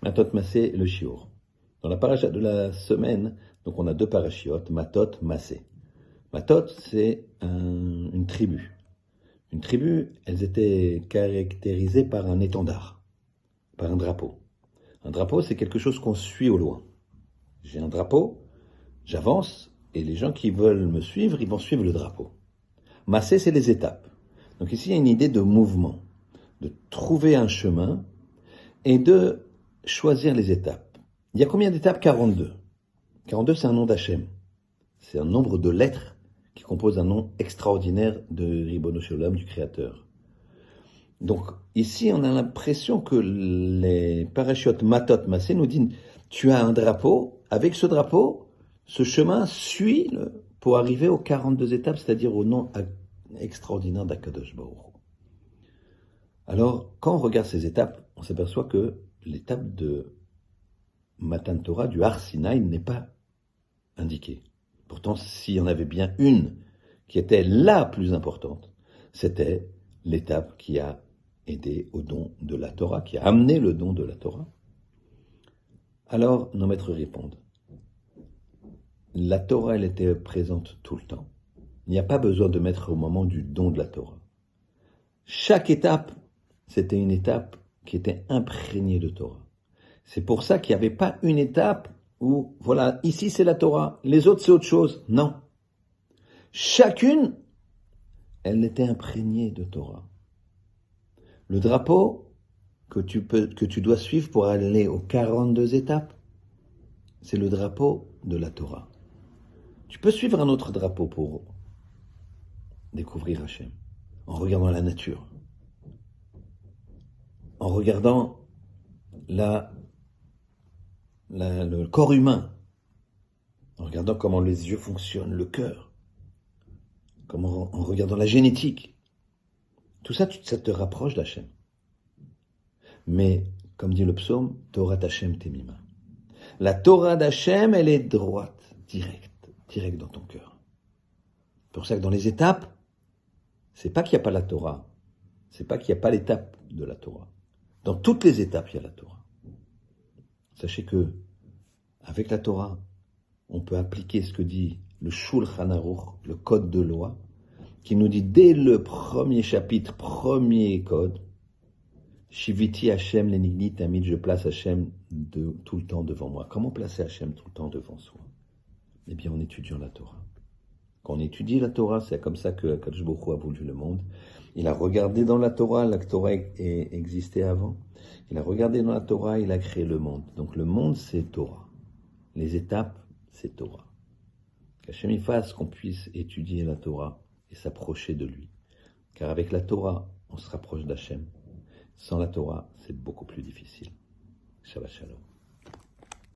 Matot Massé, le Shiur. Dans la paracha de la semaine, donc on a deux parachiotes, Matot, Massé. Matot, c'est une tribu. Une tribu, elles étaient caractérisées par un étendard, par un drapeau. Un drapeau, c'est quelque chose qu'on suit au loin. J'ai un drapeau, j'avance, et les gens qui veulent me suivre, ils vont suivre le drapeau. Massé, c'est les étapes. Donc ici, il y a une idée de mouvement, de trouver un chemin et de choisir les étapes. Il y a combien d'étapes? 42. 42, c'est un nom d'Hachem. C'est un nombre de lettres qui composent un nom extraordinaire de Ribono Shel Olam, du Créateur. Donc ici, on a l'impression que les parachutes Matot Massé nous disent, tu as un drapeau, avec ce drapeau, ce chemin suit pour arriver aux 42 étapes, c'est-à-dire au nom extraordinaire d'Akadosh Baruch Hu. Alors, quand on regarde ces étapes, on s'aperçoit que l'étape de Matan Torah, du Har Sinaï, n'est pas indiquée. Pourtant, s'il y en avait bien une qui était la plus importante, c'était l'étape qui a aidé au don de la Torah, qui a amené le don de la Torah. Alors, nos maîtres répondent, la Torah, elle était présente tout le temps. Il n'y a pas besoin de mettre au moment du don de la Torah. Chaque étape, c'était une étape qui était imprégnée de Torah. C'est pour ça qu'il n'y avait pas une étape où, voilà, ici c'est la Torah, les autres c'est autre chose. Non. Chacune, elle était imprégnée de Torah. Le drapeau que tu dois suivre pour aller aux 42 étapes, c'est le drapeau de la Torah. Tu peux suivre un autre drapeau pour découvrir Hachem, en regardant la nature, en regardant le corps humain, en regardant comment les yeux fonctionnent, le cœur, en regardant la génétique. Tout ça, ça te rapproche d'Hachem. Mais, comme dit le psaume, Torah d'Hachem temima. La Torah d'Hachem, elle est droite, directe dans ton cœur. C'est pour ça que dans les étapes, c'est pas qu'il n'y a pas la Torah, c'est pas qu'il n'y a pas l'étape de la Torah. Dans toutes les étapes, il y a la Torah. Sachez que, avec la Torah, on peut appliquer ce que dit le Shulchan Aruch, le code de loi, qui nous dit dès le premier chapitre, premier code, Shiviti Hashem lenigni tamid, je place Hashem tout le temps devant moi. Comment placer Hashem tout le temps devant soi? Eh bien, en étudiant la Torah. Quand on étudie la Torah, c'est comme ça que Akadosh Baruch Hu a voulu le monde. Il a regardé dans la Torah existait avant. Il a regardé dans la Torah, il a créé le monde. Donc le monde, c'est Torah. Les étapes, c'est Torah. Qu'Hachem y fasse qu'on puisse étudier la Torah et s'approcher de lui. Car avec la Torah, on se rapproche d'Hachem. Sans la Torah, c'est beaucoup plus difficile. Shabbat Shalom.